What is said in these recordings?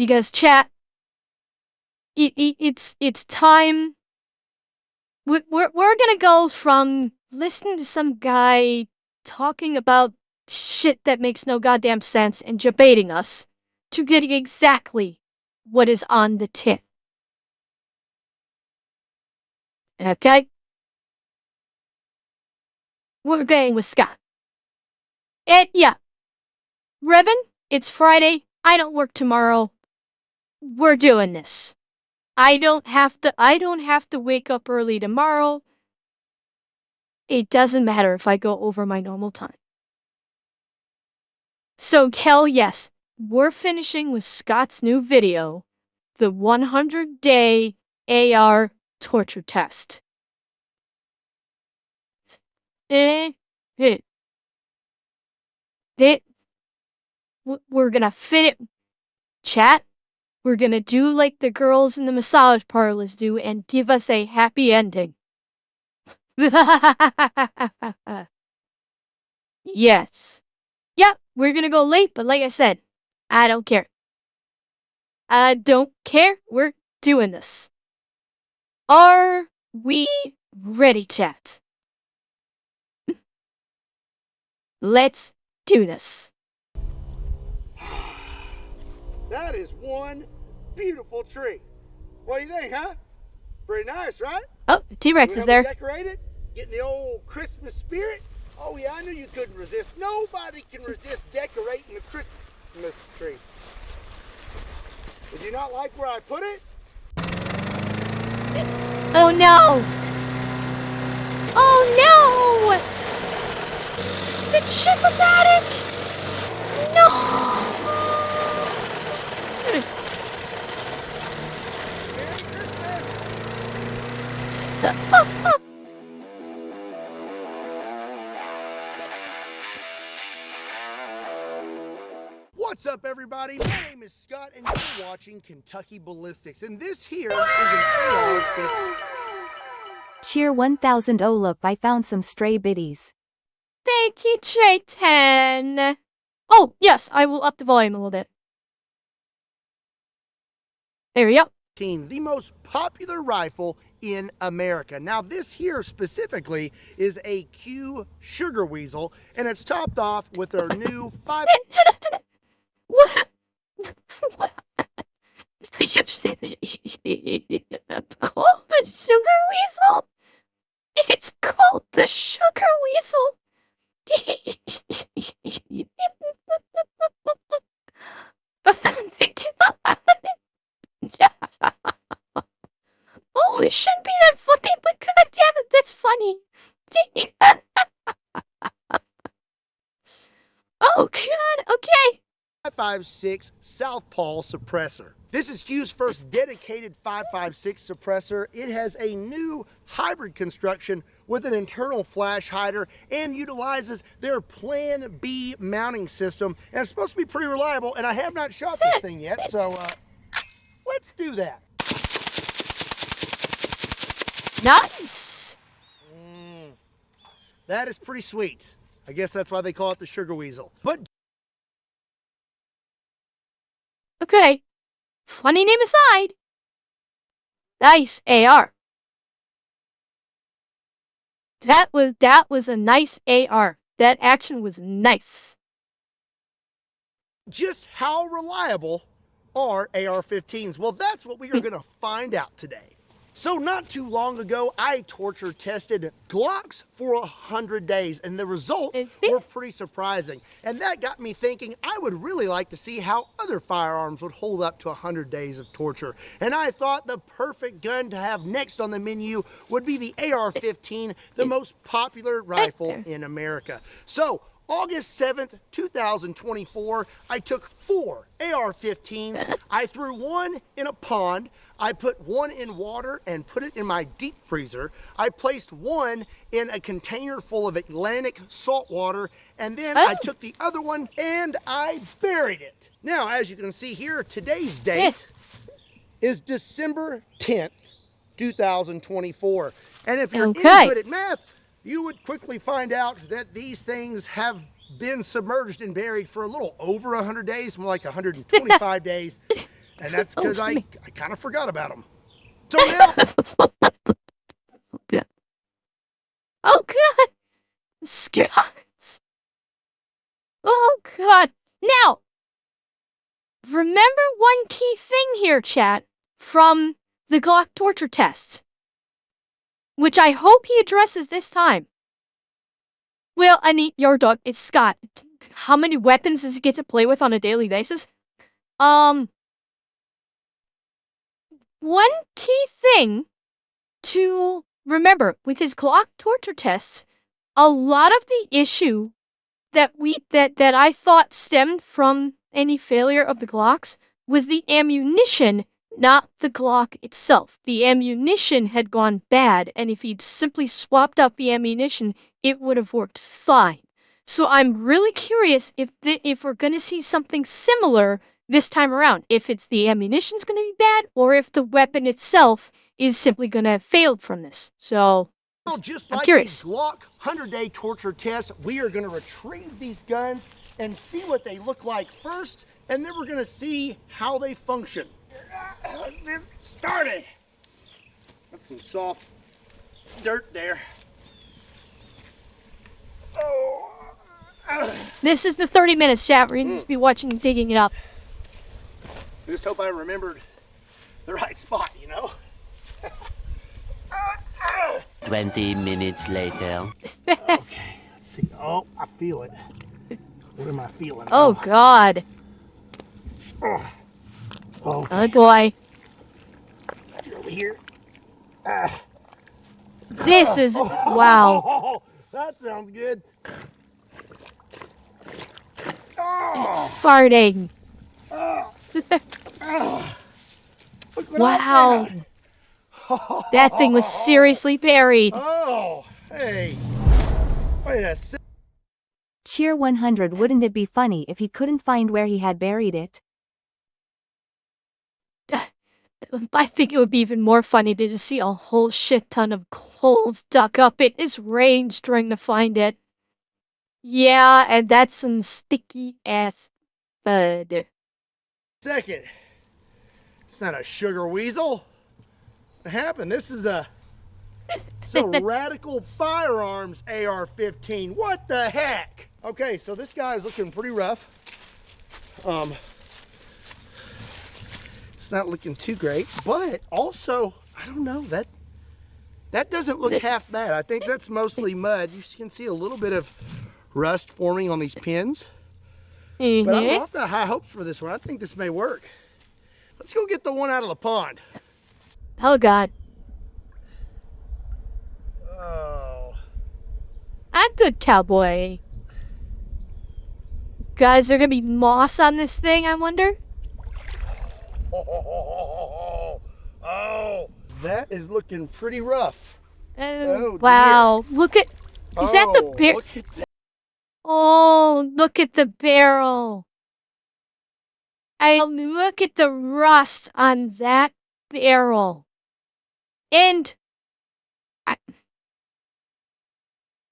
Because chat, it's time. We're gonna go from listening to some guy talking about shit that makes no goddamn sense and debating us to getting exactly what is on the tin. Okay? We're going with Scott. And yeah, Revan, it's Friday. I don't work tomorrow. We're doing this. I don't have to wake up early tomorrow. It doesn't matter if I go over my normal time. So, Kel, yes, we're finishing with Scott's new video, the 100-day AR torture test. We're gonna fit it. Chat, we're gonna do like the girls in the massage parlors do and give us a happy ending. Yes. Yep, we're gonna go late, but like I said, I don't care. I don't care. We're doing this. Are we ready, chat? Let's do this. That is one beautiful tree. What do you think, huh? Pretty nice, right? Oh, the T-Rex is there. Decorate it, getting the old Christmas spirit. Oh yeah, I knew you couldn't resist. Nobody can resist decorating the Christmas tree. Did you not like where I put it? Oh no! Oh no! The chip-o-matic! No! Merry Christmas! What's up, everybody? My name is Scott, and you're watching Kentucky Ballistics, and this here is an AR-15. Cheer 1000. Oh look, I found some stray biddies. Thank you, Trey10. Oh, yes, I will up the volume a little bit. There we go. The most popular rifle in America. Now, this here specifically is a Q Sugar Weasel, and it's topped off with their new 5... What? Called the Sugar Weasel? It's called the Sugar Weasel. Oh, it shouldn't be that funny, but god damn it, that's funny. Oh god, okay. 5.56 Southpaw suppressor. This is Q's first dedicated 5.56 suppressor. It has a new hybrid construction with an internal flash hider and utilizes their Plan B mounting system. And it's supposed to be pretty reliable, and I have not shot this thing yet, so let's do that. Nice. That is pretty sweet. I guess that's why they call it the Sugar Weasel. But okay, funny name aside, nice AR. That was a nice AR. That action was nice. just how reliable are AR-15s? Well, that's what we are going to find out today. So not too long ago, I torture tested Glocks for 100 days, and the results were pretty surprising. And that got me thinking I would really like to see how other firearms would hold up to 100 days of torture. And I thought the perfect gun to have next on the menu would be the AR-15, the most popular rifle in America. So August 7th, 2024, I took 4 AR-15s. I threw one in a pond. I put one in water and put it in my deep freezer. I placed one in a container full of Atlantic salt water, and then I took the other one and I buried it. Now, as you can see here, today's date is December 10th, 2024. And if you're any good at math, you would quickly find out that these things have been submerged and buried for a little over 100 days, more like 125 days. And that's because Oh, I man. kind of forgot about them. So now, Oh, God. Scott. Oh, God. Now, remember one key thing here, chat, from the Glock torture tests, which I hope he addresses this time. Well, I need your dog. It's Scott. How many weapons does he get to play with on a daily basis? One key thing to remember with his Glock torture tests, a lot of the issue that I thought stemmed from any failure of the Glocks was the ammunition, not the Glock itself. The ammunition had gone bad, and if he'd simply swapped out the ammunition, it would have worked fine. So I'm really curious if we're going to see something similar this time around. If it's the ammunition's going to be bad, or if the weapon itself is simply going to have failed from this. So just I'm like curious. a Glock 100-day torture test, we are going to retrieve these guns and see what they look like first, and then we're going to see how they function. Let's get started. That's some soft dirt there. Oh. This is the 30 minutes, chat. We're going to just be watching and digging it up. I just hope I remembered the right spot, you know? 20 minutes later. Okay, let's see. Oh, I feel it. What am I feeling? Oh, God. Oh, Oh, boy. let's get over here. This is... Wow. Oh, that sounds good. Oh, Farting. look what I Wow. found. That thing was seriously buried. Oh, hey. Wait a sec. Cheer 100. Wouldn't it be funny if he couldn't find where he had buried it? I think it would be even more funny to just see a whole shit ton of holes dug up in his range trying to find it. Yeah, and that's some sticky ass bud. Second. It's not a sugar weasel. What happened? This is a Radical Firearms AR-15. What the heck? Okay, so this guy is looking pretty rough. It's not looking too great, but also, I don't know, that doesn't look half bad. I think that's mostly mud. You can see a little bit of rust forming on these pins. But I'm off to high hopes for this one. I think this may work. Let's go get the one out of the pond. Oh, God. Oh. I'm good, cowboy. Guys, there gonna be moss on this thing, I wonder? Oh, that is looking pretty rough. Oh, wow. Look at... Is that the barrel? Look at that. Oh, look at the barrel. Look at the rust on that barrel. And...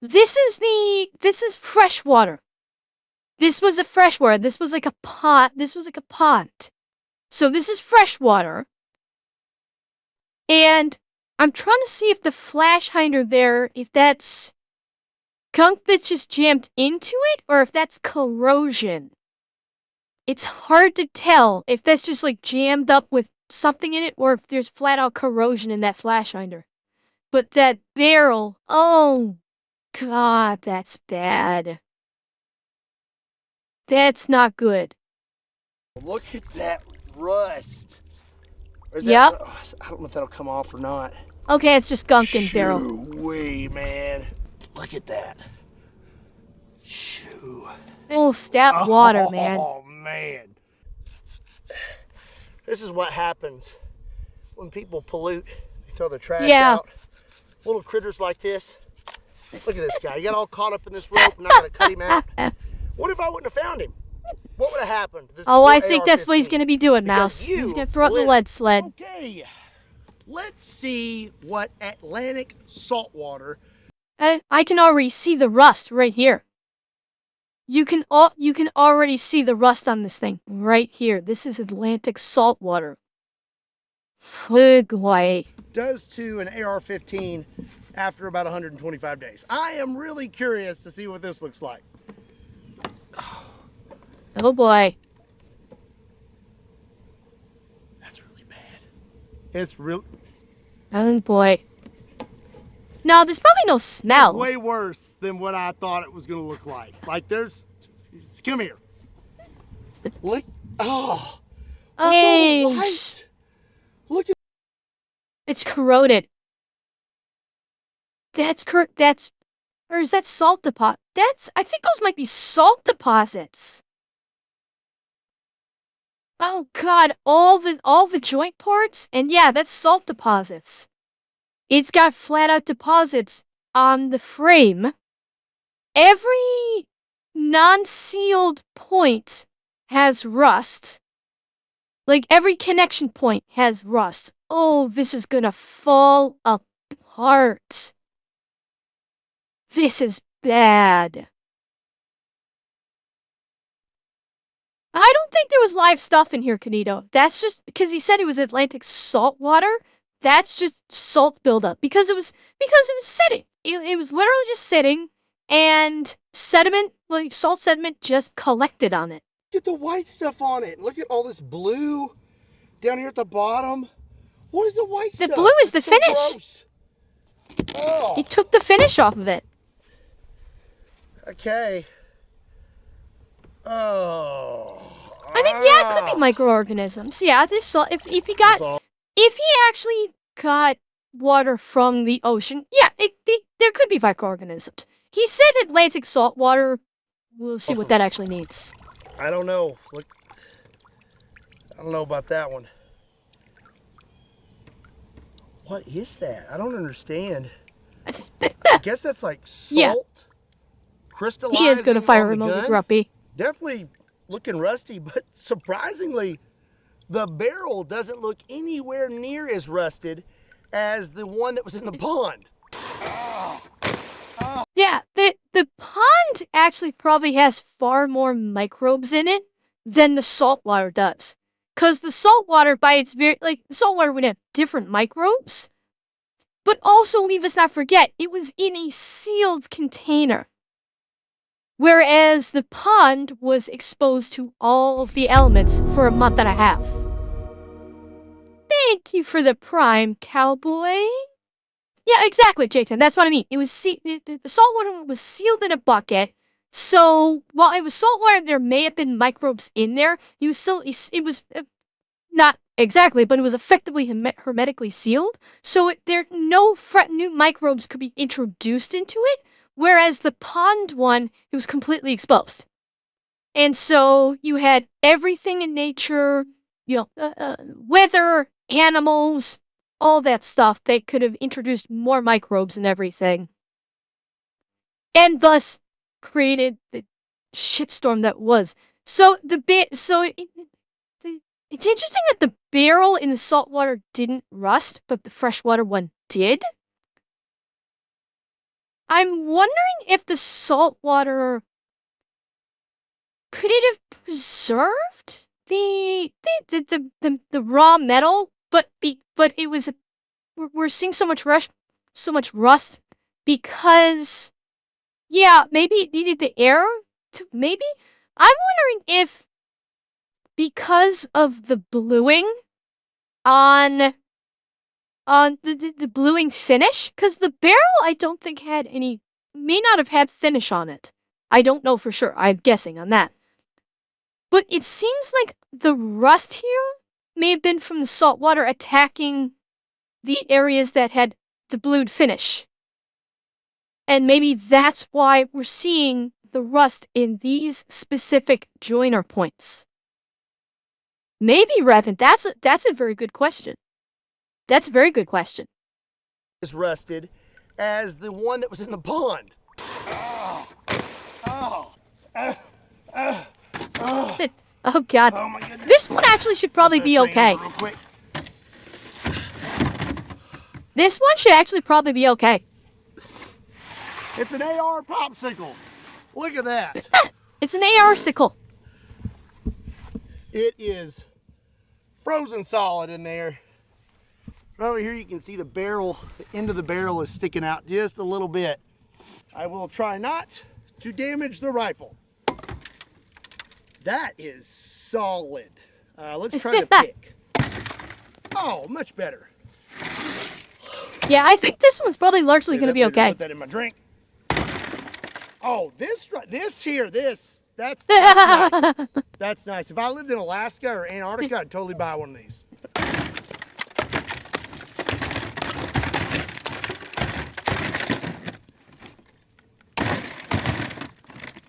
This is fresh water. This was a freshwater. This was like a pond. This was like a pond. So this is fresh water. And I'm trying to see if the flash hinder there, if that's gunk that's just jammed into it, or if that's corrosion. It's hard to tell if that's just like jammed up with something in it, or if there's flat out corrosion in that flash hinder. But that barrel, oh God, that's bad. That's not good. Look at that rust. Yep. I don't know if that'll come off or not. Okay, it's just gunk in barrel. Shoo-wee, man. Look at that. Shoo. Oh, stat water, man. Oh, man. This is what happens when people pollute. They throw their trash out. Little critters like this. Look at this guy. He got all caught up in this rope and not going to cut him out. What if I wouldn't have found him? What would have happened to this Oh, poor I think that's what he's AR-15? going to be doing, Because Mouse. you He's going to throw it in the lit lead sled. Okay. Let's see what Atlantic saltwater. I can already see the rust right here. You can already see the rust on this thing right here. This is Atlantic saltwater. Boy. Does to an AR-15 after about 125 days. I am really curious to see what this looks like. Oh boy. That's really bad. It's real. Oh boy. No, there's probably no smell. It's way worse than what I thought it was going to look like. Like there's, come here. Look. Oh. Hey, What's all white? Look at. it's corroded. Or is that salt deposit? I think those might be salt deposits. Oh God, all the joint parts, and yeah, that's salt deposits. It's got flat out deposits on the frame. Every non-sealed point has rust. Like every connection point has rust. Oh, this is gonna fall apart. This is bad. I don't think there was live stuff in here, Canito. That's just because he said it was Atlantic salt water. That's just salt buildup because it was sitting. It was literally just sitting, and sediment, like salt sediment, just collected on it. Look at the white stuff on it. Look at all this blue down here at the bottom. What is the white stuff? The blue is the It's so finish. gross. Oh. He took the finish off of it. Okay. Oh. I mean, yeah, it could be microorganisms. Yeah, this salt. If he actually got water from the ocean, yeah, there could be microorganisms. He said Atlantic salt water. We'll see what that actually means. I don't know. Look, I don't know about that one. What is that? I don't understand. I guess that's like salt. Yeah. Crystallizing. He is going to fire on him the over gun. Grumpy. Definitely looking rusty, but surprisingly, the barrel doesn't look anywhere near as rusted as the one that was in the pond. Yeah, the pond actually probably has far more microbes in it than the salt water does. Because the salt water, by its the salt water would have different microbes. But also, leave us not forget, it was in a sealed container. Whereas the pond was exposed to all of the elements for a month and a half. Thank you for the prime, cowboy. Yeah, exactly, J10. That's what I mean. It was the salt water was sealed in a bucket. So while it was salt water, there may have been microbes in there. It was not exactly, but it was effectively hermetically sealed. So no new microbes could be introduced into it. Whereas the pond one, it was completely exposed. And so you had everything in nature, weather, animals, all that stuff. They could have introduced more microbes and everything. And thus created the shitstorm that was. So it's interesting that the barrel in the saltwater didn't rust, but the freshwater one did. I'm wondering if the salt water could it have preserved the raw metal, but it was we're seeing so much rust because maybe it needed the air to maybe. I'm wondering if because of the bluing on the bluing finish, because the barrel I don't think may not have had finish on it. I don't know for sure. I'm guessing on that. But it seems like the rust here may have been from the salt water attacking the areas that had the blued finish. And maybe that's why we're seeing the rust in these specific joiner points. Maybe, Revan, that's a very good question. That's a very good question. As rusted as the one that was in the pond. Oh God. Oh my goodness. This one actually should probably be okay. Real quick. This one should actually probably be okay. It's an AR popsicle. Look at that. It's an AR sickle. It is frozen solid in there. Right over here you can see the barrel, the end of the barrel is sticking out just a little bit. I will try not to damage the rifle. That is solid. Let's try the pick. Oh, much better. Yeah, I think this one's probably largely going to be okay. Put that in my drink. Oh, that's nice. That's nice. If I lived in Alaska or Antarctica, I'd totally buy one of these.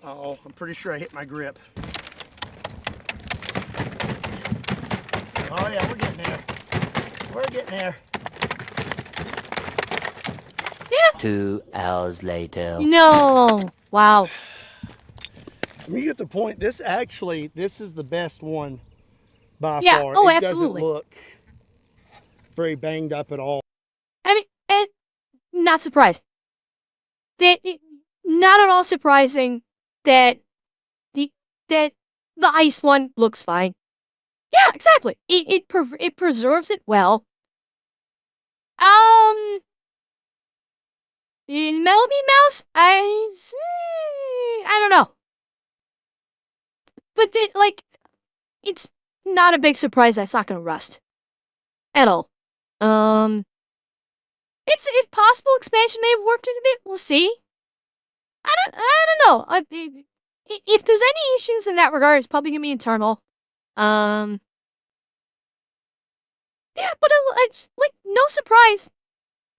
Oh, I'm pretty sure I hit my grip. Oh yeah, we're getting there. We're getting there. Yeah. 2 hours later. No. Wow. I mean, you get the point. This is the best one by Yeah. far. Oh, it absolutely. doesn't look very banged up at all. I mean, not surprised. Not at all surprising that the ice one looks fine. Yeah, exactly. It preserves it well. In Melby Mouse, I don't know. But it's not a big surprise that's not gonna rust. At all. It's if possible expansion may have warped it a bit. We'll see. I don't know. If there's any issues in that regard, it's probably gonna be internal. Yeah, but it's like no surprise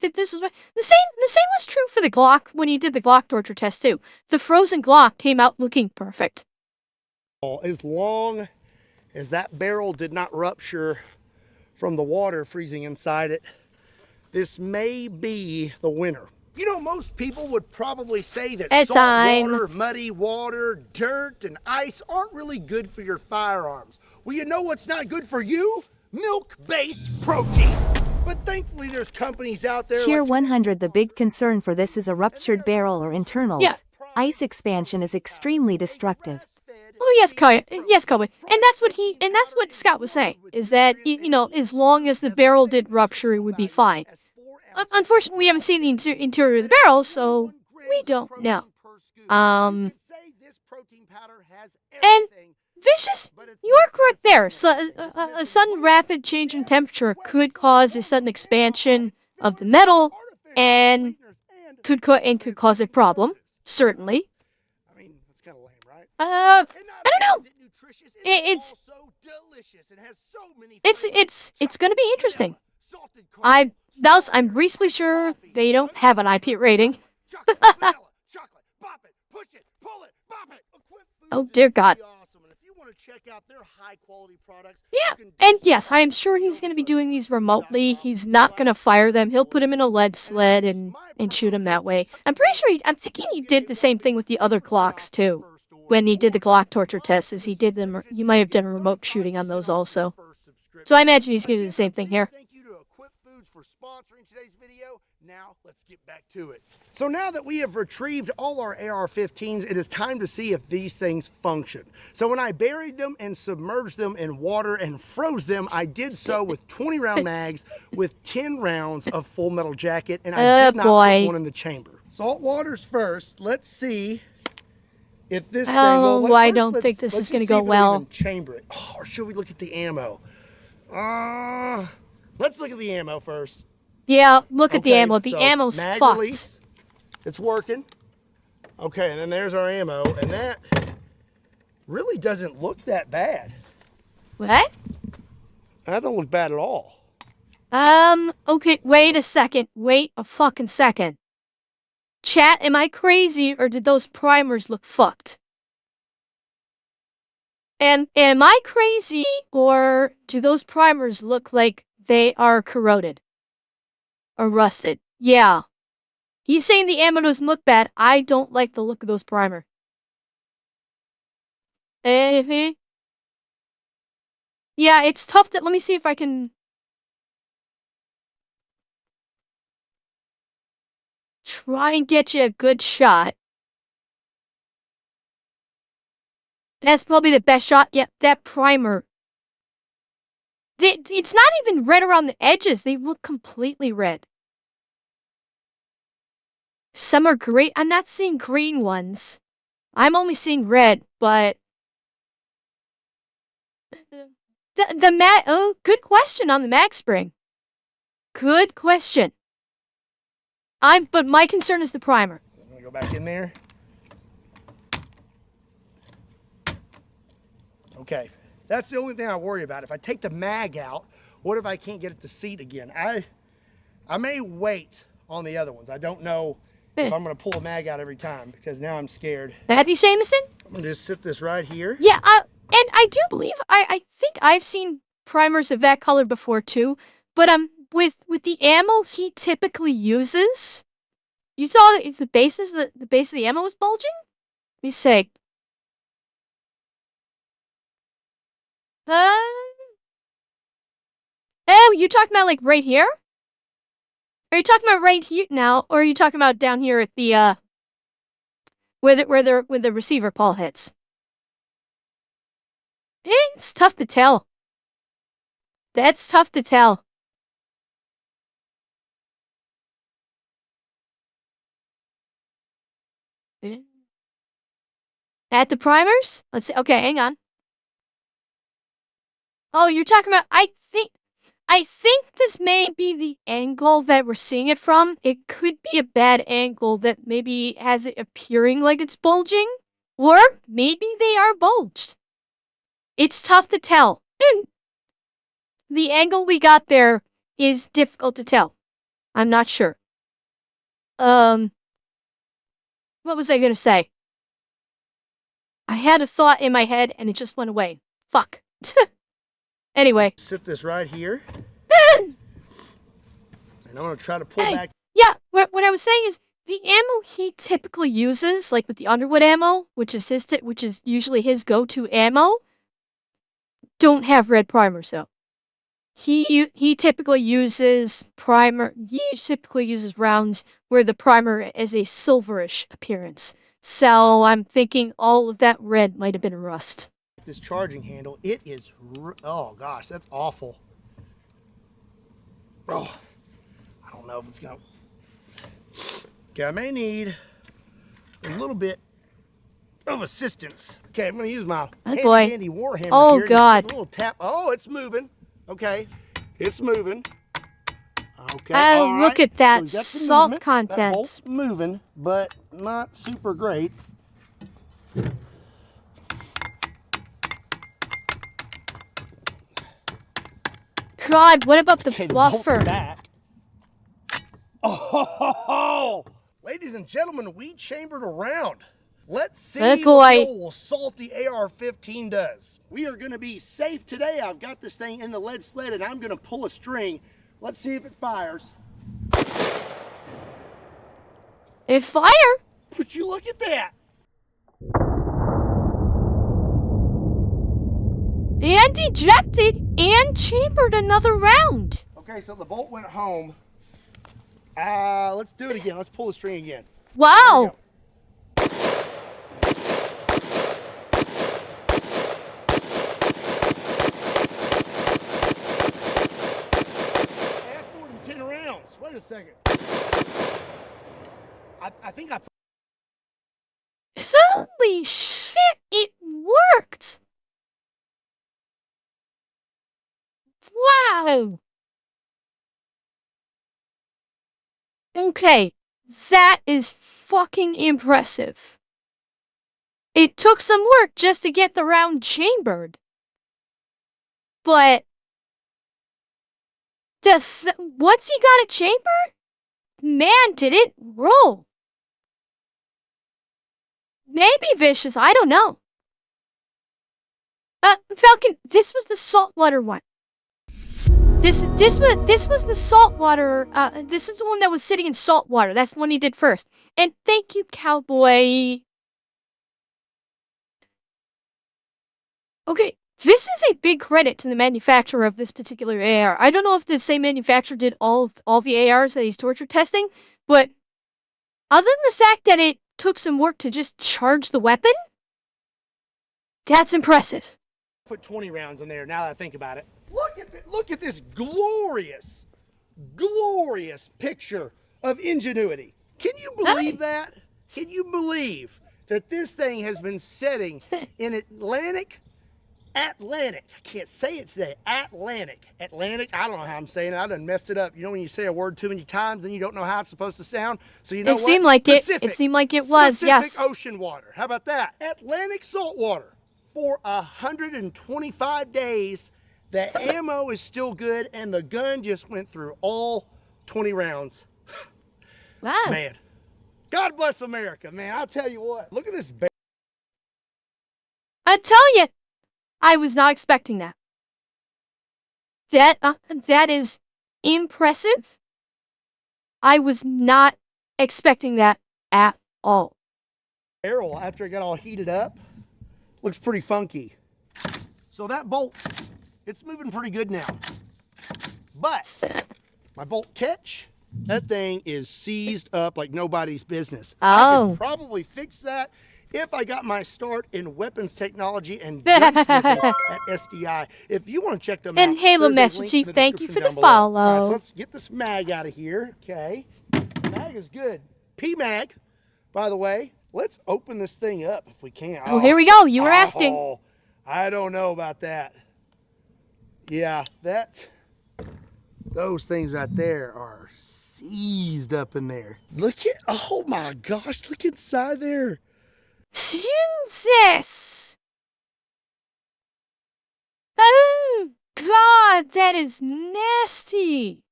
that this is right. The same was true for the Glock when he did the Glock torture test too. The frozen Glock came out looking perfect. As long as that barrel did not rupture from the water freezing inside it, this may be the winner. You know, most people would probably say that salt water, muddy water, dirt, and ice aren't really good for your firearms. Well, you know what's not good for you? Milk-based protein. But thankfully there's companies out there Cheer like 100. The big concern for this is a ruptured barrel or internals. Yeah. Ice expansion is extremely destructive. Oh yes, Cowboy. And that's what Scott was saying, is that you know, as long as the barrel did rupture, it would be fine. Unfortunately, we haven't seen the interior of the barrel, so we don't know. And Vicious, you are correct there. So, a sudden rapid change in temperature could cause a sudden expansion of the metal, and could cause a problem. Certainly. I mean, it's kind of lame, right? I don't know. It's gonna be interesting. I'm reasonably sure they don't have an IP rating. Oh dear God. Yeah, and yes, I am sure he's going to be doing these remotely. He's not going to fire them. He'll put them in a lead sled and shoot them that way. I'm pretty sure I'm thinking he did the same thing with the other Glocks too. When he did the Glock torture tests, as he did them, you might have done remote shooting on those also. So I imagine he's going to do the same thing here. Thank you to Equip Foods for sponsoring today's video. Now let's get back to it. So now that we have retrieved all our AR-15s, it is time to see if these things function. So when I buried them and submerged them in water and froze them, I did so with 20 round mags with 10 rounds of Full Metal Jacket, and I did not put one in the chamber. Salt water's first. Let's see if this thing will. I don't think this is going to go well. Chamber it. Oh, or should we look at the ammo? Let's look at the ammo first. Yeah, look at the ammo. The ammo's mag fucked. Release. It's working. Okay, and then there's our ammo, and that really doesn't look that bad. What? That don't look bad at all. Okay, wait a second. Wait a fucking second. Chat, am I crazy, or did those primers look fucked? And am I crazy, or do those primers look like they are corroded? Or rusted? Yeah. He's saying the ammo doesn't look bad. I don't like the look of those primer. Yeah, it's tough to... Let me see if I can... try and get you a good shot. That's probably the best shot. Yep, that primer. It's not even red around the edges. They look completely red. Some are great. I'm not seeing green ones. I'm only seeing red, but the mag. Oh, good question on the mag spring. Good question. But my concern is the primer. I'm gonna go back in there. Okay, that's the only thing I worry about. If I take the mag out, what if I can't get it to seat again? I may wait on the other ones. I don't know if I'm gonna pull a mag out every time because now I'm scared. That you Jameson? I'm gonna just sit this right here. Yeah, and I do believe I think I've seen primers of that color before too. But with the ammo he typically uses, you saw that the base of the ammo was bulging. Let me see. Oh, you talking about like right here? Are you talking about right here now, or are you talking about down here at the where the receiver pole hits? It's tough to tell. That's tough to tell. At the primers? Let's see. Okay, hang on. Oh, you're talking about, I think this may be the angle that we're seeing it from. It could be a bad angle that maybe has it appearing like it's bulging, or maybe they are bulged. It's tough to tell. The angle we got there is difficult to tell. I'm not sure. What was I gonna say? I had a thought in my head and it just went away. Fuck. Anyway. Sit this right here. And I'm gonna try to pull back. Yeah, what I was saying is the ammo he typically uses, like with the Underwood ammo, which is usually his go-to ammo, don't have red primers though. He typically uses rounds where the primer is a silverish appearance. So I'm thinking all of that red might have been rust. This charging handle, it is, oh gosh, that's awful. Oh, I don't know if it's gonna, okay, I may need a little bit of assistance. Okay, I'm gonna use my handy warhammer oh here. God. A little tap, oh, it's moving. Okay, it's moving. Okay, Oh, all look right. at that So salt movement. content. That bolt's moving, but not super great. God, what about the Okay, the bolt's buffer? back. Oh, ladies and gentlemen, we chambered around. Let's see what the old salty AR-15 does. We are going to be safe today. I've got this thing in the lead sled and I'm going to pull a string. Let's see if it fires. It fired? Would you look at that? And ejected and chambered another round. Okay, so the bolt went home. Let's do it again. Let's pull the string again. Wow. That's more than 10 rounds. Wait a second. I think I... Holy shit, it worked. Wow. Okay, that is fucking impressive. It took some work just to get the round chambered. But once he got it chambered, man, did it roll. Maybe vicious, I don't know. Falcon, this was the saltwater one. This was the saltwater, this is the one that was sitting in saltwater. That's the one he did first. And thank you, Cowboy. Okay, this is a big credit to the manufacturer of this particular AR. I don't know if the same manufacturer did all the ARs that he's torture testing, but other than the fact that it took some work to just charge the weapon, That's impressive. Put 20 rounds in there now that I think about it. Look at this glorious, glorious picture of ingenuity. Can you believe that? Can you believe that this thing has been setting in Atlantic? I can't say it today. Atlantic. I don't know how I'm saying it. I done messed it up. You know when you say a word too many times, then you don't know how it's supposed to sound. So you know what? It seemed like Pacific. It seemed like it was. Pacific Yes. Ocean water. How about that? Atlantic saltwater for 125 days. The ammo is still good, and the gun just went through all 20 rounds. Wow. Man, God bless America, man. I'll tell you what. Look at this bear. I tell you, I was not expecting that. That is impressive. I was not expecting that at all. Barrel, after it got all heated up, looks pretty funky. So that bolt, it's moving pretty good now. But my bolt catch, that thing is seized up like nobody's business. I could probably fix that if I got my start in weapons technology and gunsmithing at SDI. If you want to check them out, And Halo there's a Master link Chief, in the thank you description for the down below. follow. All right, so let's get this mag out of here. Okay. Mag is good. P-mag, by the way. Let's open this thing up if we can. Oh, here we go. You were asking. Oh, I don't know about that. Yeah, those things right there are seized up in there. Look at, oh my gosh, look inside there. Jesus! Oh, God, that is nasty.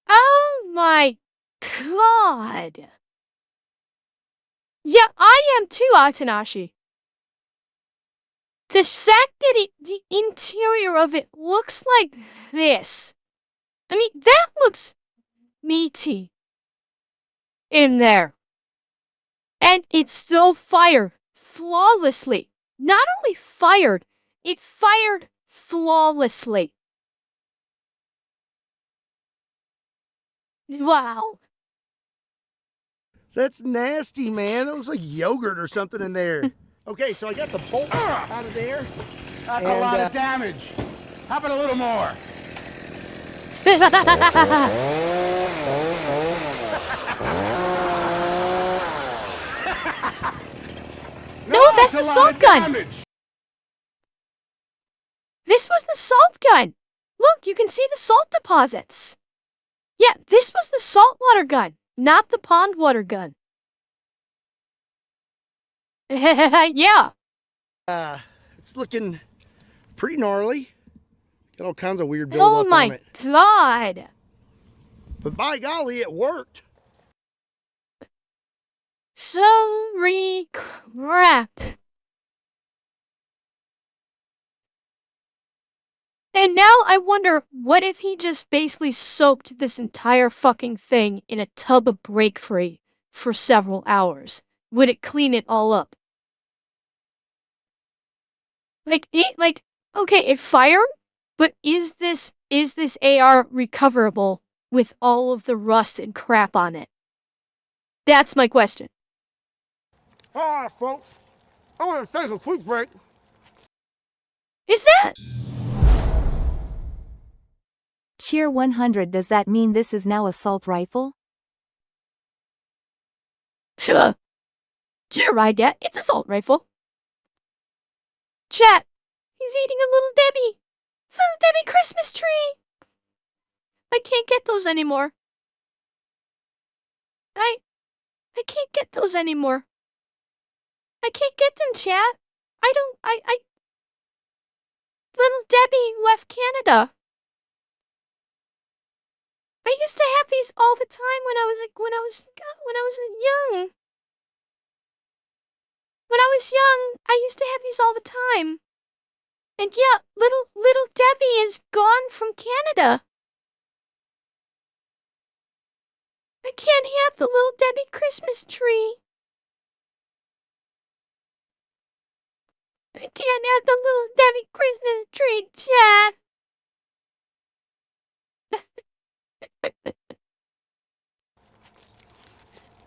Oh, my God. Yeah, I am too, Atanashi. The fact that the interior of it looks like this. I mean, that looks meaty in there. And it still fired flawlessly. Not only fired, it fired flawlessly. Wow. That's nasty, man. It looks like yogurt or something in there. Okay, so I got the bolt out of there. That's a lot of damage. How about a little more? No, that's the salt gun. This was the salt gun. Look, you can see the salt deposits. Yeah, this was the saltwater gun, not the pond water gun. Yeah. It's looking pretty gnarly. Got all kinds of weird buildup Oh on my it. God. But by golly, it worked. Sorry, crap. And now I wonder, what if he just basically soaked this entire fucking thing in a tub of Break Free for several hours? Would it clean it all up? Okay, it fired, but is this AR recoverable with all of the rust and crap on it? That's my question. All right, folks. I want to take a quick break. Is that? Cheer 100. Does that mean this is now assault rifle? Sure. Sure, I get it's assault rifle. Chat. He's eating a little Debbie. Little Debbie Christmas tree. I can't get those anymore. I can't get those anymore. I can't get them, chat. Little Debbie left Canada. I used to have these all the time when I was young. When I was young, I used to have these all the time. And yeah, little Debbie is gone from Canada. I can't have the little Debbie Christmas tree. I can't have the little Debbie Christmas tree, chat.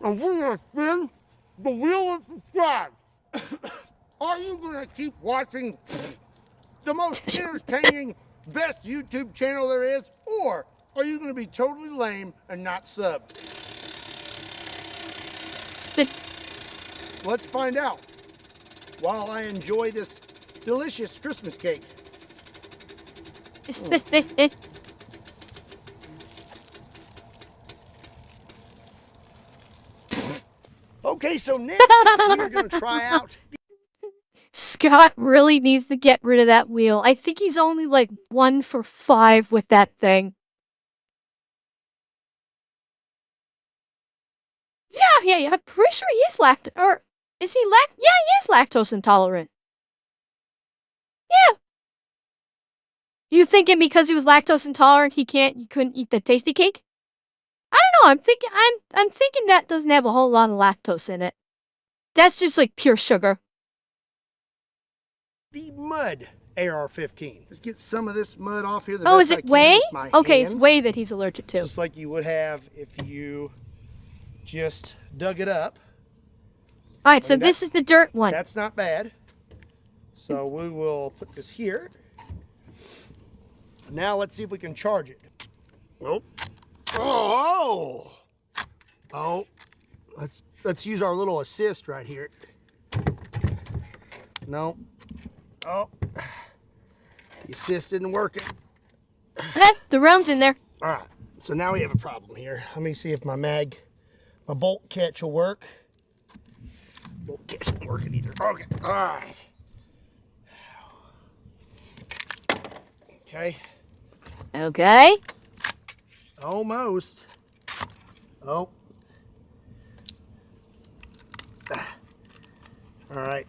And we're going to spin the wheel and subscribe. Are you going to keep watching the most entertaining, best YouTube channel there is? Or are you going to be totally lame and not sub? Let's find out while I enjoy this delicious Christmas cake. Okay, so next we're going to try out. Scott really needs to get rid of that wheel. I think he's only like 1 for 5 with that thing. Yeah, I'm pretty sure he is or is he yeah, he is lactose intolerant. Yeah. You thinking because he was lactose intolerant he couldn't eat the tasty cake? I don't know, I'm thinking that doesn't have a whole lot of lactose in it. That's just like pure sugar. The mud AR-15. Let's get some of this mud off here. Oh, is it whey? Okay, it's whey that he's allergic to. Just like you would have if you just dug it up. Alright, so this is the dirt one. That's not bad. So we will put this here. Now let's see if we can charge it. Oh. Oh. Let's use our little assist right here. No. Oh. The assist isn't working. The round's in there. Alright. So now we have a problem here. Let me see if my bolt catch will work. Bolt catch isn't working either. Okay. Alright. Okay. Okay. Almost. Oh. All right.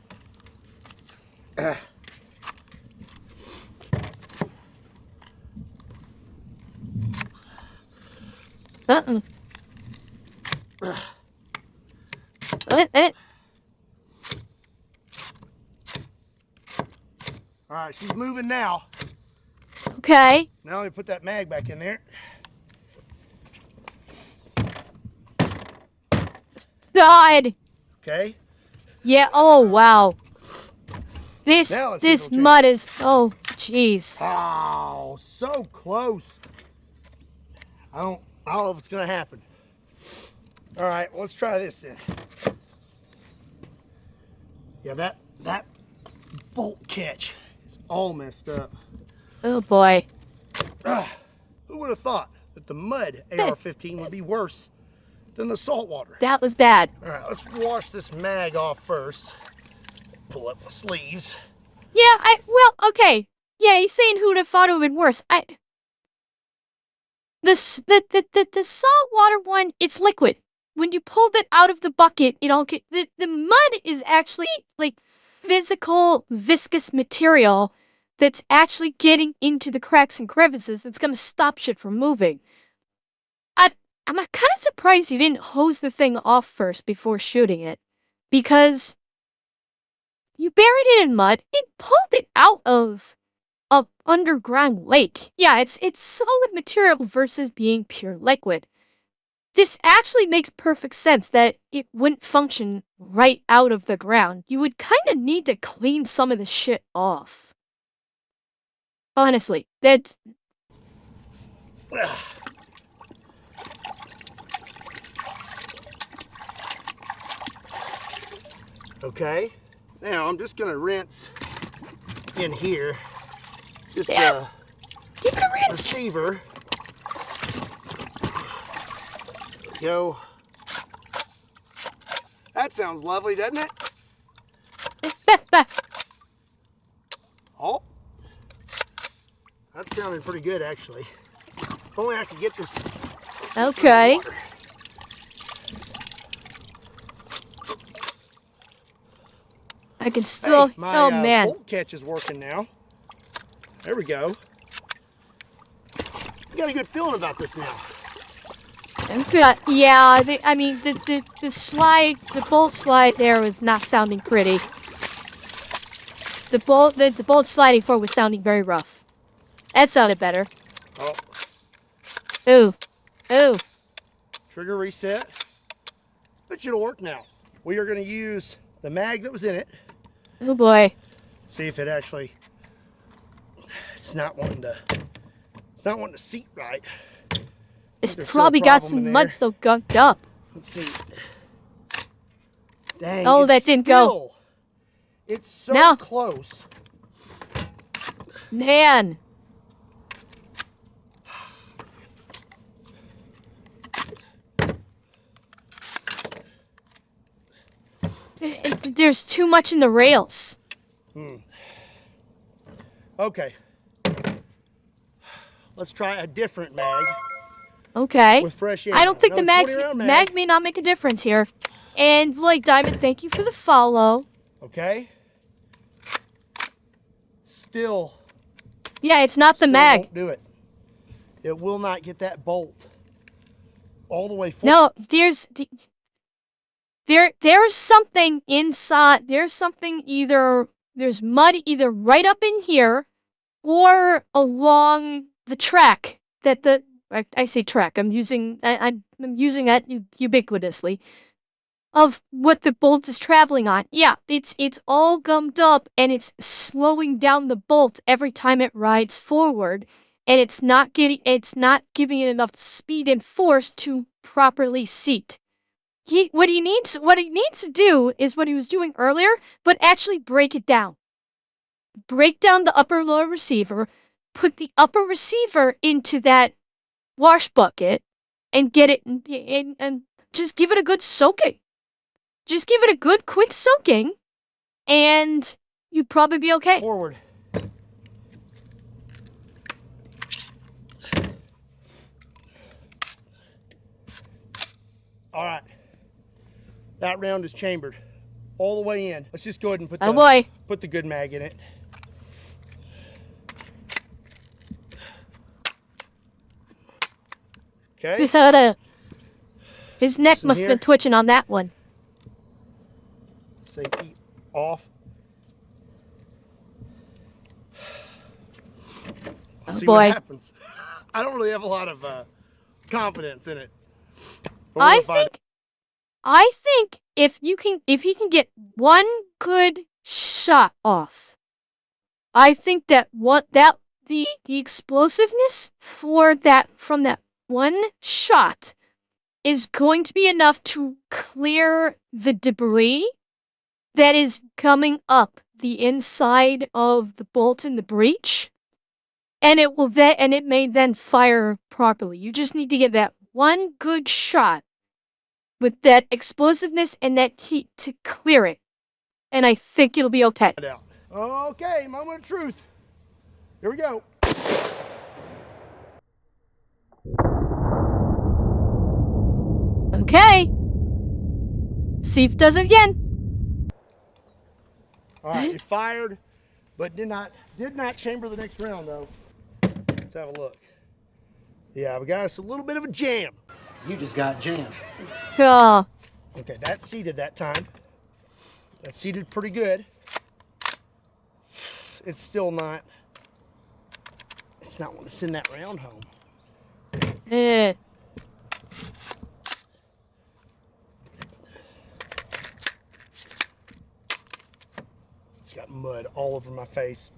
Uh-uh. All right, she's moving now. Okay. Now we put that mag back in there. God. Okay. Yeah. Oh wow. This This mud is. Oh jeez. Oh, so close. I don't know if it's gonna happen. All right, let's try this then. Yeah, that bolt catch is all messed up. Oh boy. Who would have thought that the mud AR-15 would be worse than the saltwater? That was bad. All right, let's wash this mag off first. Pull up the sleeves. Yeah. Well. Okay. Yeah. He's saying who'd have thought it would have been worse. The saltwater one. It's liquid. When you pulled it out of the bucket, the mud is actually like physical viscous material that's actually getting into the cracks and crevices that's gonna stop shit from moving. I'm kind of surprised you didn't hose the thing off first before shooting it, because you buried it in mud. It pulled it out of a underground lake. Yeah, it's solid material versus being pure liquid. This actually makes perfect sense that it wouldn't function right out of the ground. You would kind of need to clean some of the shit off. Honestly, that's... Okay. Now I'm just gonna rinse in here. Just Yeah. Give it a rinse. receiver. Go. That sounds lovely, doesn't it? Oh. That's sounding pretty good, actually. If only I could get this. Okay. Water. I can still... Hey, my oh, man. bolt catch is working now. There we go. I got a good feeling about this now. Yeah, I mean, the bolt slide there was not sounding pretty. The bolt sliding forward was sounding very rough. That sounded better. Oh. Ooh. Ooh. Trigger reset. But it'll work now. We are going to use the mag that was in it Oh boy. See if it actually, it's not wanting to seat right. It's There's still a probably got problem in some there. mud still gunked up. Let's see. Dang, Oh, it's that didn't go. It's so Now. close. Man. There's too much in the rails. Okay. Let's try a different mag Okay. with fresh air. I don't think the Another 20 round mag may not make a difference here. And like Diamond, thank you for the follow. Okay. Still. Yeah, it's not the Still mag. won't do it. It will not get that bolt all the way forward. No, there's something inside. There's something there's mud either right up in here or along the track that I say track. I'm using that ubiquitously of what the bolt is traveling on. Yeah, it's all gummed up and it's slowing down the bolt every time it rides forward, and it's not giving it enough speed and force to properly seat. What he needs to do is what he was doing earlier, but actually break it down. Break down the upper lower receiver, put the upper receiver into that wash bucket, and get it and just give it a good soaking. Just give it a good quick soaking, and you'd probably be okay. Forward. All right. That round is chambered all the way in. Let's just go ahead and put put the good mag in it. Okay. His neck must have been twitching on that one. Safety off. See boy. what happens. I don't really have a lot of confidence in it. But I think if he can get one good shot off, I think that the explosiveness from that one shot is going to be enough to clear the debris that is coming up the inside of the bolt in the breech, and it may then fire properly. You just need to get that one good shot with that explosiveness and that heat to clear it, and I think it'll be okay. Okay, moment of truth. Here we go. Okay. See if it does it again. All right, it fired, but did not chamber the next round though. Let's have a look. Yeah, we got us a little bit of a jam. You just got jammed. Yeah. Okay, that seated that time. That seated pretty good. It's still not. It's not wanting to send that round home. Eh. It's got mud all over my face.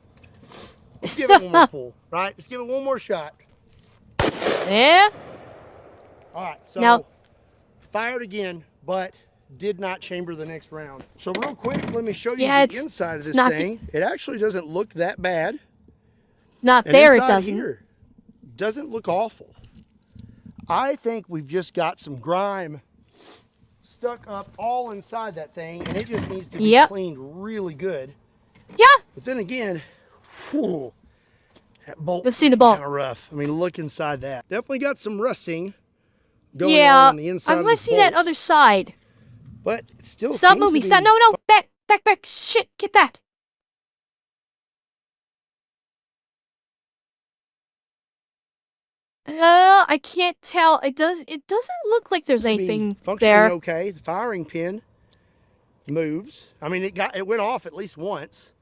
Let's give it one more pull, right? Let's give it one more shot. Yeah. All right, so now, fired again, but did not chamber the next round. So real quick, let me show you the inside of this thing. It actually doesn't look that bad. Not and there, it inside doesn't. Here, doesn't look awful. I think we've just got some grime stuck up all inside that thing, and it just needs to be cleaned really good. Yeah. But then again, whew, that bolt Let's see the bolt. kind of rough. I mean, look inside that. Definitely got some rusting going on the inside I of want this to see that bolt. other side. But it still Stop seems moving. to Stop. be No. Back. Shit. Get that. I can't tell. It doesn't look like there's anything functioning there. okay. The firing pin moves. I mean, it went off at least once.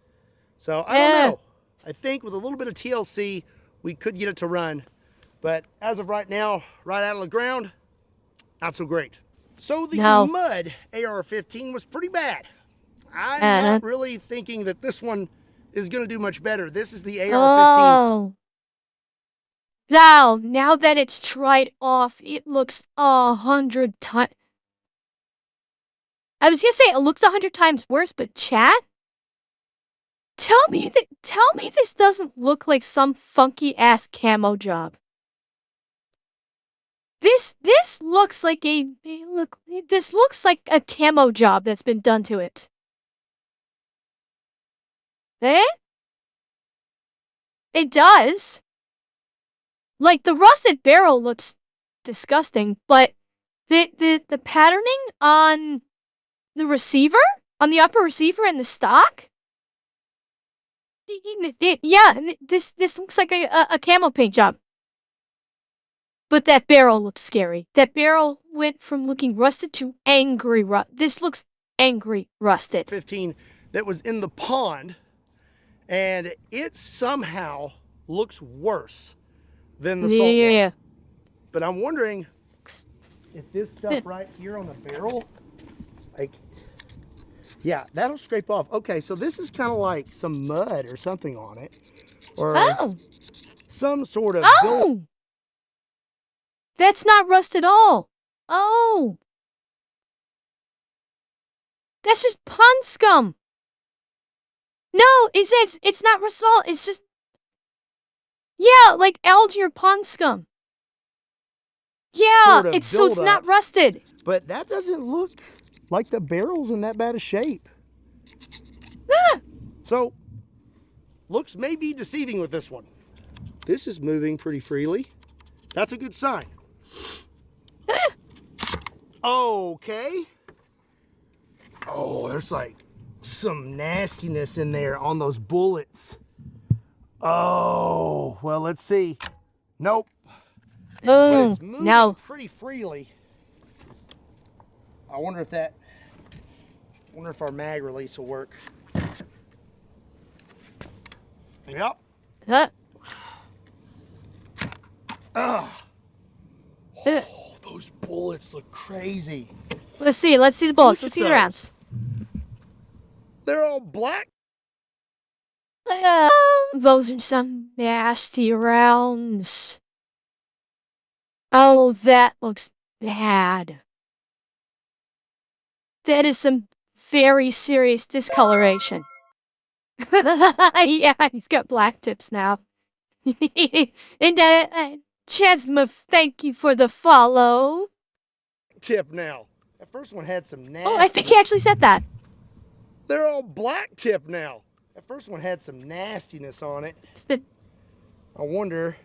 So I don't know. I think with a little bit of TLC, we could get it to run. But as of right now, right out of the ground, not so great. So the mud AR-15 was pretty bad. I'm Uh-huh. not really thinking that this one is going to do much better. This is the AR-15. Oh. Now that it's tried off, it looks 100 times. I was gonna say it looks 100 times worse, but chat? Tell me this doesn't look like some funky ass camo job. This looks like this looks like a camo job that's been done to it. Eh? It does. Like the rusted barrel looks disgusting, but the patterning on the receiver, on the upper receiver and the stock, yeah, this looks like a camo paint job. But that barrel looks scary. That barrel went from looking rusted to angry This looks angry rusted. 15 that was in the pond, and it somehow looks worse than the saltwater. Yeah. But I'm wondering if this stuff right here on the barrel, like, yeah, that'll scrape off. Okay, so this is kind of like some mud or something on it, or some sort of Oh! That's not rust at all. Oh! That's just pond scum. No, it's not rust at all. It's just, yeah, like algae or pond scum. Yeah, sort of so it's not rusted. But that doesn't look like the barrel's in that bad a shape. Ah! So, looks may be deceiving with this one. This is moving pretty freely. That's a good sign. Okay. Oh, there's like some nastiness in there on those bullets. Oh, well, let's see. Nope. But Oh, it's moving now pretty freely. I wonder if our mag release will work. Yep. huh? Oh, those bullets look crazy. Let's see the bullets. Look Let's at see the those. rounds. They're all black. Those are some nasty rounds. Oh, that looks bad. That is some very serious discoloration. Yeah, he's got black tips now. And Chasma, thank you for the follow. Tip now. That first one had some nasty. Oh, I think he actually said that. They're all black tip now. That first one had some nastiness on it. I wonder.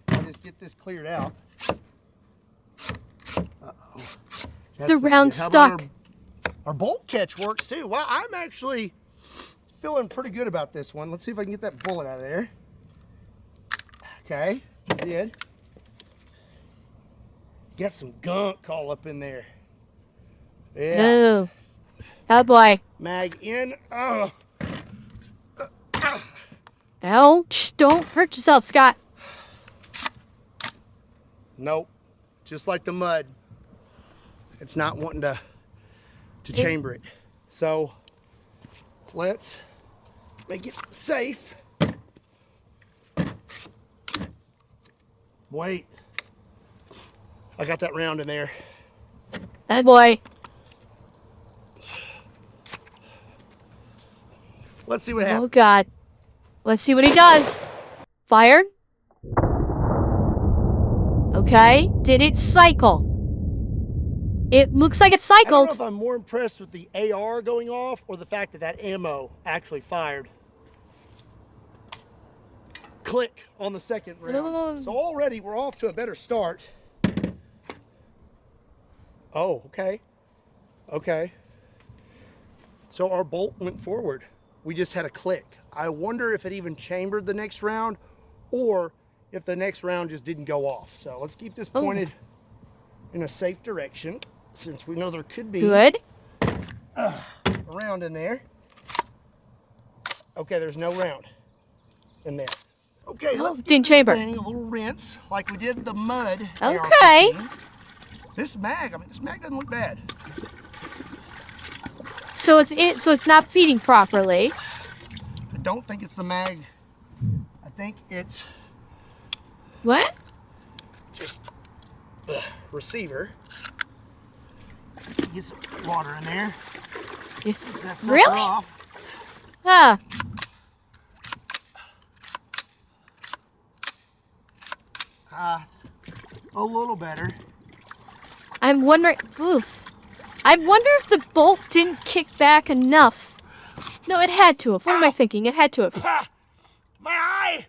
I'll just get this cleared out. Uh-oh. The round stuck. Our bolt catch works too. Wow, I'm actually feeling pretty good about this one. Let's see if I can get that bullet out of there. Okay, I did. Got some gunk all up in there. Yeah. Oh boy. Mag in. Ouch, don't hurt yourself, Scott. Nope. Just like the mud. It's not wanting to chamber it. So let's make it safe. Wait. I got that round in there. Oh boy. Let's see what happens. Oh God. Let's see what he does. Fired. Okay. Did it cycle? It looks like it I don't cycled. know if I'm more impressed with the AR going off or the fact that that ammo actually fired. Click on the second round. So already we're off to a better start. Oh, okay. Okay. So our bolt went forward. We just had a click. I wonder if it even chambered the next round or if the next round just didn't go off. So let's keep this pointed in a safe direction since we know there could be Good. a round in there. Okay, there's no round in there. Okay, let's didn't give chamber. this thing a little rinse like we did the mud. Okay. AR-15. This mag doesn't look bad. so it's not feeding properly. I don't think it's the mag. I think it's What? just the receiver. Get some water in there. Set sucker Really? off. Huh. A little better. I'm wondering. Oof. I wonder if the bolt didn't kick back enough. No, it had to have. What am I thinking? It had to have. Ah, my eye!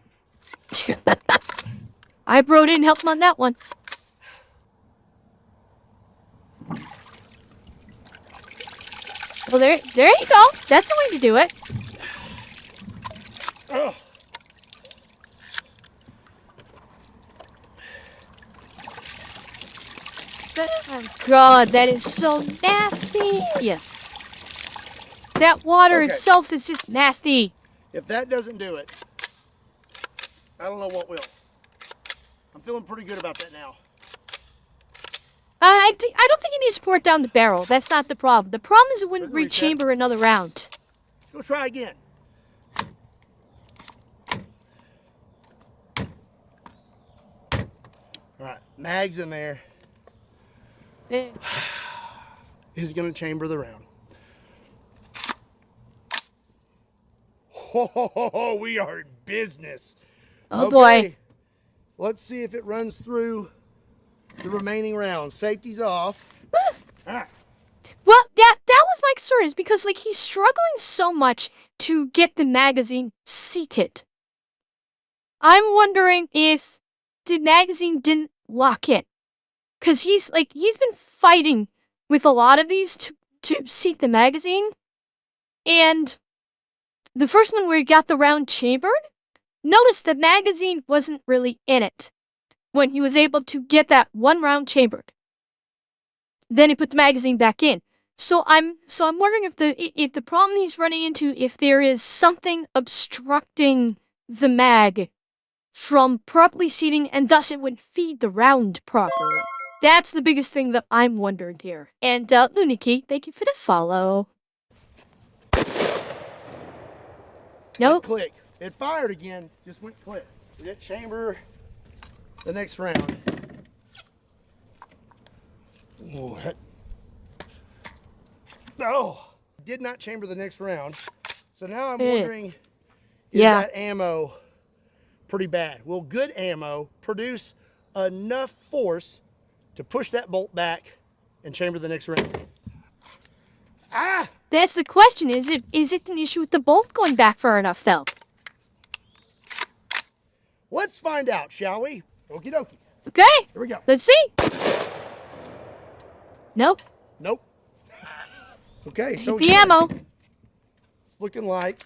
I bro didn't help him on that one. Well, there you go. That's the way to do it. Oh. Oh, God, that is so nasty. That water Okay. itself is just nasty. If that doesn't do it, I don't know what will. I'm feeling pretty good about that now. I don't think you need to pour it down the barrel. That's not the problem. The problem is it wouldn't Certainly, sir. rechamber another round. Let's go try again. All right, mag's in there. Eh. Is going to chamber the round. Oh, we are in business. Oh, boy. Let's see if it runs through the remaining rounds. Safety's off. All right. Well, that was my concern, is because like he's struggling so much to get the magazine seated. I'm wondering if the magazine didn't lock in, because he's been fighting with a lot of these to seat the magazine, and the first one where he got the round chambered, notice the magazine wasn't really in it when he was able to get that one round chambered. Then he put the magazine back in. So I'm wondering if the problem he's running into, if there is something obstructing the mag from properly seating, and thus it would feed the round properly. That's the biggest thing that I'm wondering here. And Luniki, thank you for the follow. Nope. Click. It fired again. Just went click. Did it chamber the next round? Oh, no. Did not chamber the next round. So now I'm wondering, is that ammo pretty bad? Will good ammo produce enough force to push that bolt back and chamber the next round? Ah! That's the question. Is it an issue with the bolt going back far enough, though? Let's find out, shall we? Okie dokie. Okay. Here we go. Let's see. Nope. Nope. Okay, so The ammo. it's looking like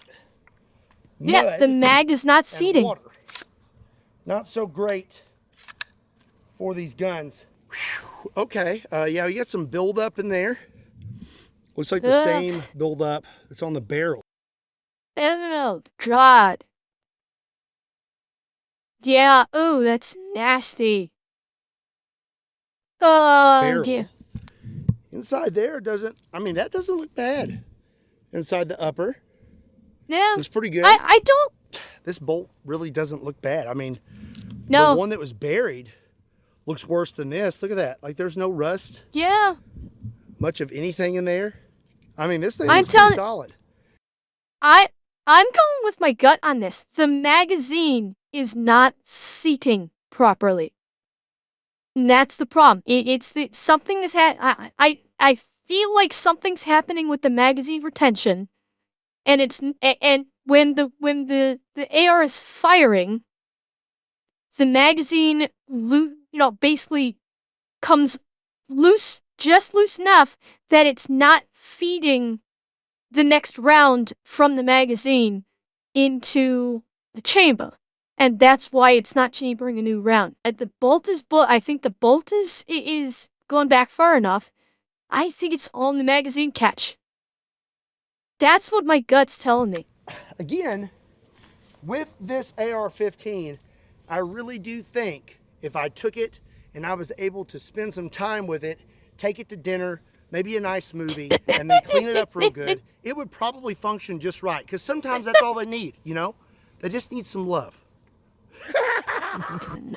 Yeah, mud the mag is not and seating. water. Not so great for these guns. Whew. Okay, yeah, we got some buildup in there. Looks like the same buildup that's on the barrel. Oh, God. Yeah, ooh, that's nasty. Oh, Barrel. yeah. Inside there doesn't, I mean, that doesn't look bad. Inside the upper, No, it's pretty good. I don't. This bolt really doesn't look bad. I mean, No. the one that was buried looks worse than this. Look at that. Like, there's no rust, Yeah. much of anything in there. I mean, this thing I'm looks pretty telling- solid. I'm going with my gut on this. The magazine is not seating properly. And that's the problem. Something is I feel like something's happening with the magazine retention, and when the AR is firing, the magazine basically comes loose, just loose enough that it's not feeding the next round from the magazine into the chamber. And that's why it's not chambering a new round. The bolt is I think the bolt is going back far enough. I think it's all in the magazine catch. That's what my gut's telling me. Again, with this AR-15, I really do think if I took it and I was able to spend some time with it, take it to dinner, maybe a nice movie, and then clean it up real good, it would probably function just right. Because sometimes that's all they need, you know? They just need some love.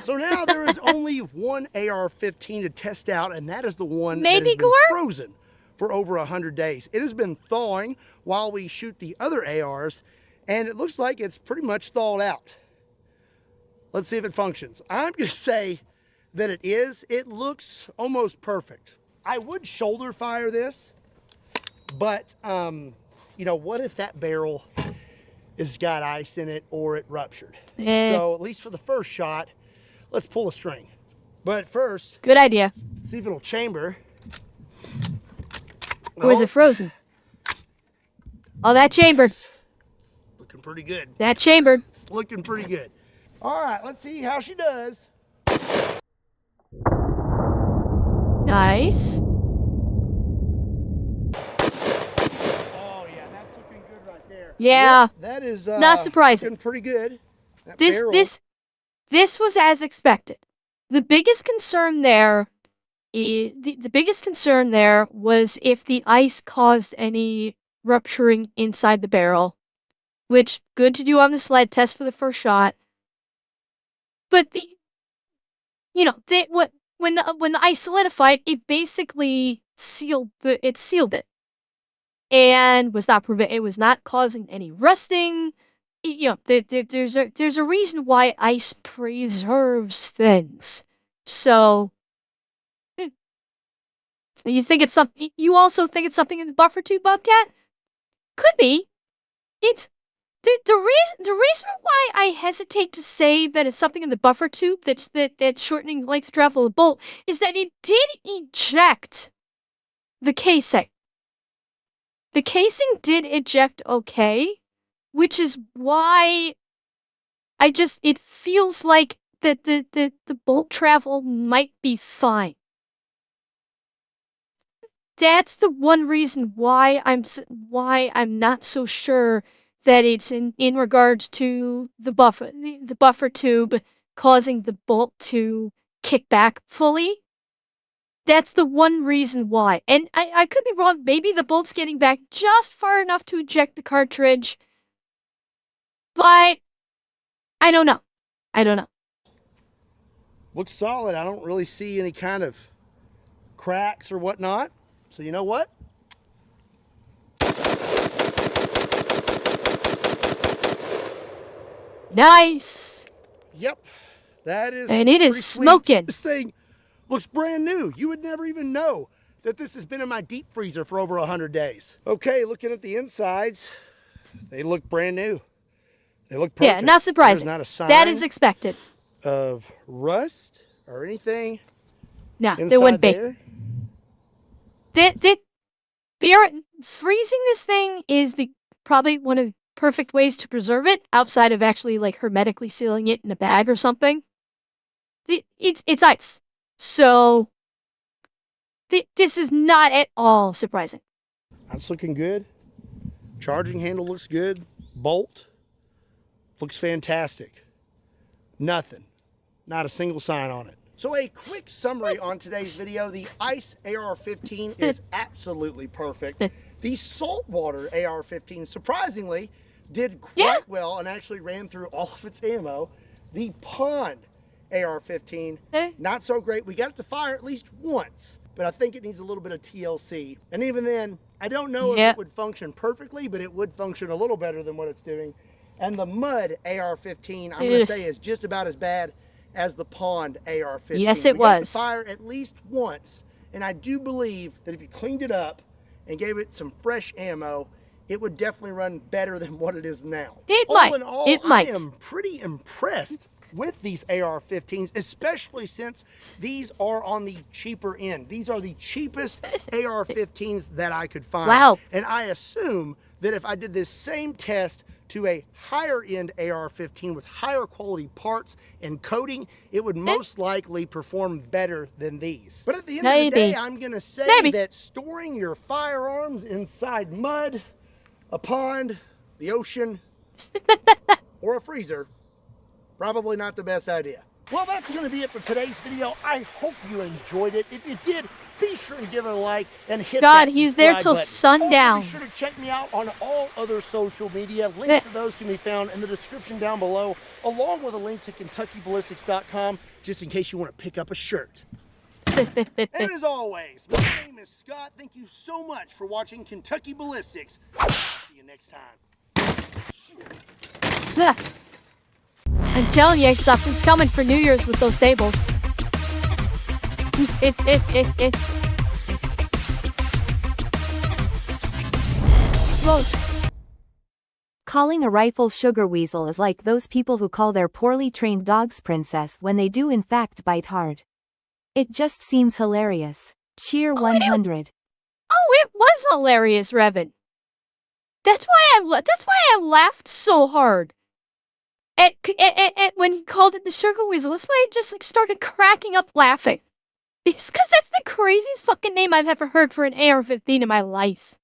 So now there is only one AR-15 to test out, and that is the one that has been frozen for over 100 days. It has been thawing while we shoot the other ARs, and it looks like it's pretty much thawed out. Let's see if it functions. I'm going to say that it is. It looks almost perfect. I would shoulder fire this, but, you know, what if that barrel has got ice in it or it ruptured? So at least for the first shot, let's pull a string. But first, good idea. See if it'll chamber. Or is it frozen? Oh, that chambered. Looking pretty good. That chambered. It's looking pretty good. All right, let's see how she does. Nice. Oh yeah, that's looking good right there. Yeah. Yep, that is not surprising. looking pretty good. This was as expected. The biggest concern there the biggest concern there was if the ice caused any rupturing inside the barrel, which good to do on the sled test for the first shot. But when the ice solidified, it basically sealed it, and it was not causing any rusting. There's a reason why ice preserves things. So you think it's something? You also think it's something in the buffer tube, Bobcat? Could be. It's the reason why I hesitate to say that it's something in the buffer tube that's shortening the length of travel of the bolt is that it did eject the casing. The casing did eject okay, which is why it feels like that the bolt travel might be fine. That's the one reason why I'm not so sure that it's in regards to the buffer tube causing the bolt to kick back fully. That's the one reason why. And I could be wrong. Maybe the bolt's getting back just far enough to eject the cartridge. But I don't know. Looks solid. I don't really see any kind of cracks or whatnot. So you know what? Nice. Yep. That is. And it is smoking. This thing looks brand new. You would never even know that this has been in my deep freezer for over 100 days. Okay, looking at the insides, they look brand new. They look perfect. Yeah, not surprising. There's not a sign that is expected. Of rust or anything. No, there wouldn't be. Freezing this thing is probably one of the perfect ways to preserve it outside of actually like hermetically sealing it in a bag or something. It's ice. So this is not at all surprising. That's looking good. Charging handle looks good. Bolt looks fantastic. Nothing. Not a single sign on it. So a quick summary on today's video. The ice AR-15 is absolutely perfect. The saltwater AR-15, surprisingly, did quite well and actually ran through all of its ammo. The pond AR-15, not so great. We got it to fire at least once, but I think it needs a little bit of TLC. And even then, I don't know if it would function perfectly, but it would function a little better than what it's doing. And the mud AR-15, I'm going to say, is just about as bad as the pond AR-15. Yes, it was. We got it to fire at least once, and I do believe that if you cleaned it up and gave it some fresh ammo, it would definitely run better than what it is now. All in all, I am pretty impressed with these AR-15s, especially since these are on the cheaper end. These are the cheapest AR-15s that I could find. Wow. And I assume that if I did this same test to a higher end AR-15 with higher quality parts and coating, it would most likely perform better than these. But at the end of the day, I'm gonna say that storing your firearms inside mud, a pond, the ocean, or a freezer, probably not the best idea. Well, that's going to be it for today's video. I hope you enjoyed it. If you did, be sure and give it a like and hit God, that he's there subscribe till button. sundown. Also, be sure to check me out on all other social media. Links to those can be found in the description down below, along with a link to KentuckyBallistics.com, just in case you want to pick up a shirt. And as always, my name is Scott. Thank you so much for watching Kentucky Ballistics. See you next time. I'm telling you, something's coming for New Year's with those sables. Whoa. Calling a rifle sugar weasel is like those people who call their poorly trained dogs princess when they do in fact bite hard. It just seems hilarious. Cheer 100. Oh, it was hilarious, Revan. That's why I laughed so hard. When he called it the sugar weasel, that's why I just started cracking up laughing. Because that's the craziest fucking name I've ever heard for an AR-15 in my life.